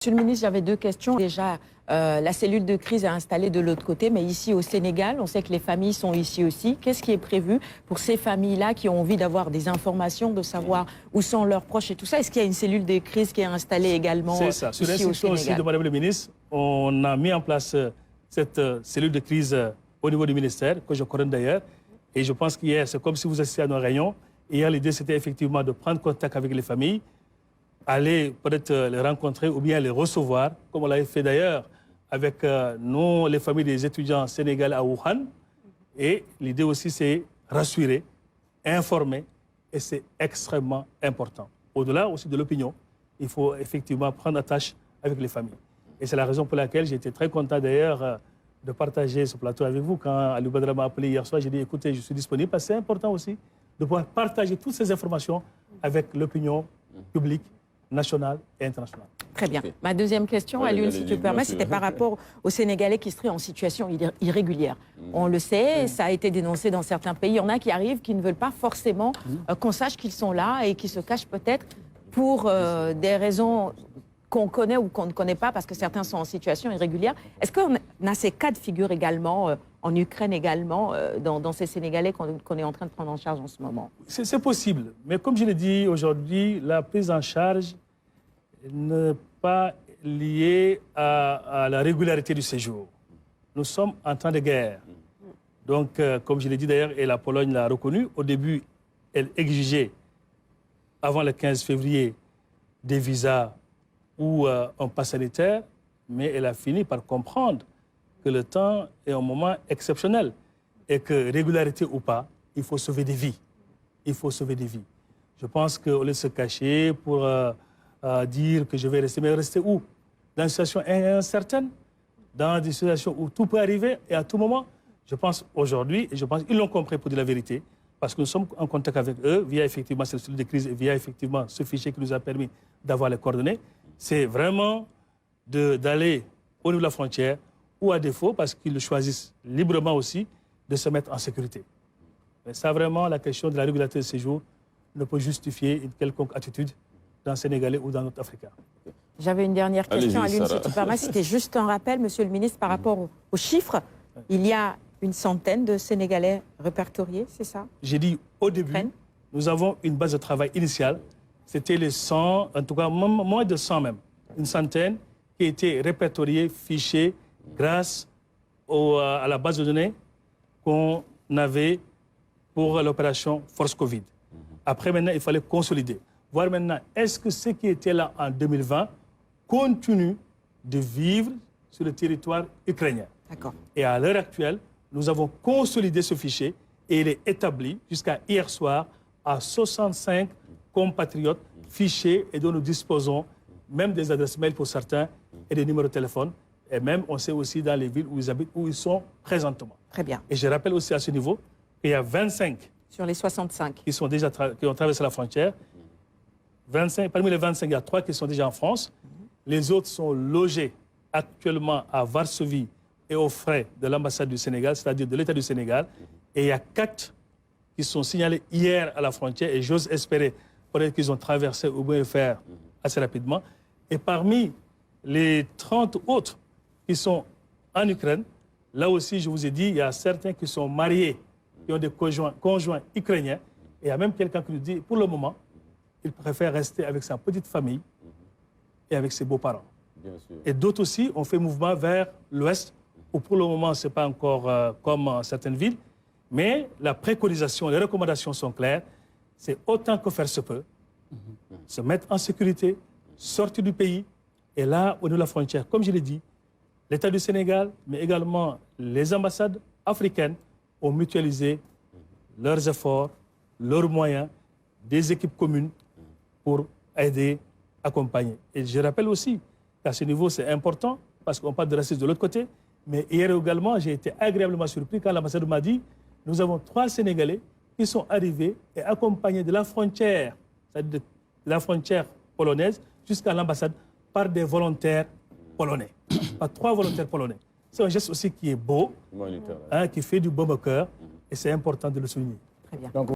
Monsieur le ministre, j'avais deux questions. Déjà, la cellule de crise est installée de l'autre côté, mais ici au Sénégal, on sait que les familles sont ici aussi. Qu'est-ce qui est prévu pour ces familles-là qui ont envie d'avoir des informations, de savoir où sont leurs proches et tout ça? Est-ce qu'il y a une cellule de crise qui est installée également ici au Sénégal? C'est ça. Sur l'instruction aussi de Madame le ministre, on a mis en place cette cellule de crise au niveau du ministère, que je coordonne d'ailleurs. Et je pense qu'hier, c'est comme si vous assistiez à nos réunions. Hier, l'idée, c'était effectivement de prendre contact avec les familles, aller peut-être les rencontrer ou bien les recevoir, comme on l'avait fait d'ailleurs avec nous, les familles des étudiants sénégalais à Wuhan. Et l'idée aussi, c'est rassurer, informer, et c'est extrêmement important. Au-delà aussi de l'opinion, il faut effectivement prendre attache avec les familles. Et c'est la raison pour laquelle j'ai été très content d'ailleurs de partager ce plateau avec vous. Quand Ali Badra m'a appelé hier soir, j'ai dit, écoutez, je suis disponible, parce que c'est important aussi de pouvoir partager toutes ces informations avec l'opinion publique, nationale et internationale. Très bien. Ma deuxième question, Alioune, si tu me permets, c'était par rapport aux Sénégalais qui seraient en situation irrégulière. On le sait, ça a été dénoncé dans certains pays. Il y en a qui arrivent, qui ne veulent pas forcément qu'on sache qu'ils sont là et qui se cachent peut-être pour des raisons qu'on connaît ou qu'on ne connaît pas, parce que certains sont en situation irrégulière. Est-ce qu'on a ces cas de figure également, en Ukraine également, dans ces Sénégalais qu'on est en train de prendre en charge en ce moment? C'est possible. Mais comme je l'ai dit aujourd'hui, la prise en charge n'est pas liée à la régularité du séjour. Nous sommes en temps de guerre. Donc, comme je l'ai dit d'ailleurs, et la Pologne l'a reconnu, au début, elle exigeait, avant le 15 février, des visas ou un pass sanitaire, mais elle a fini par comprendre que le temps est un moment exceptionnel et que, régularité ou pas, il faut sauver des vies. Il faut sauver des vies. Je pense qu'au lieu de se cacher pour dire que je vais rester, mais rester où? Dans une situation incertaine, dans des situations où tout peut arriver et à tout moment. Je pense aujourd'hui, et je pense qu'ils l'ont compris pour dire la vérité, parce que nous sommes en contact avec eux via effectivement cette cellule de crise et via effectivement ce fichier qui nous a permis d'avoir les coordonnées. C'est vraiment d'aller au niveau de la frontière ou à défaut, parce qu'ils le choisissent librement aussi, de se mettre en sécurité. Mais ça, vraiment, la question de la régularité de séjour ne peut justifier une quelconque attitude d'un Sénégalais ou d'un autre Africain. J'avais une dernière question, Alioune, si tu permets. C'était juste un rappel, Monsieur le ministre, par rapport aux chiffres. Il y a une centaine de Sénégalais répertoriés, c'est ça? J'ai dit au début, nous avons une base de travail initiale. C'était les 100, en tout cas moins de 100 même, une centaine qui étaient répertoriés, fichés, grâce à la base de données qu'on avait pour l'opération Force Covid. Après, maintenant, il fallait consolider. Voir maintenant, est-ce que ceux qui étaient là en 2020 continuent de vivre sur le territoire ukrainien? D'accord. Et à l'heure actuelle, nous avons consolidé ce fichier et il est établi jusqu'à hier soir à 65 compatriotes fichés et dont nous disposons même des adresses mail pour certains et des numéros de téléphone. Et même, on sait aussi dans les villes où ils habitent, où ils sont présentement. Très bien. Et je rappelle aussi à ce niveau qu'il y a 25 sur les 65 qui ont traversé la frontière. 25, parmi les 25, il y a 3 qui sont déjà en France. Les autres sont logés actuellement à Varsovie et aux frais de l'ambassade du Sénégal, c'est-à-dire de l'État du Sénégal. Et il y a 4 qui sont signalés hier à la frontière et j'ose espérer peut-être qu'ils ont traversé ou bien le faire assez rapidement. Et parmi les 30 autres qui sont en Ukraine, là aussi, je vous ai dit, il y a certains qui sont mariés, qui ont des conjoints ukrainiens. Et il y a même quelqu'un qui nous dit, pour le moment, il préfère rester avec sa petite famille et avec ses beaux-parents. Et d'autres aussi ont fait mouvement vers l'ouest, où pour le moment, ce n'est pas encore comme certaines villes. Mais la préconisation, les recommandations sont claires. C'est autant que faire se peut, se mettre en sécurité, sortir du pays. Et là, au niveau de la frontière, comme je l'ai dit, l'État du Sénégal, mais également les ambassades africaines ont mutualisé leurs efforts, leurs moyens, des équipes communes pour aider, accompagner. Et je rappelle aussi qu'à ce niveau, c'est important, parce qu'on parle de racisme de l'autre côté, mais hier également, j'ai été agréablement surpris quand l'ambassade m'a dit nous avons 3 Sénégalais qui sont arrivés et accompagnés de la frontière, c'est-à-dire de la frontière polonaise, jusqu'à l'ambassade, par des volontaires polonais, par 3 volontaires polonais. C'est un geste aussi qui est beau, qui fait du baume au cœur, et c'est important de le souligner. Très bien.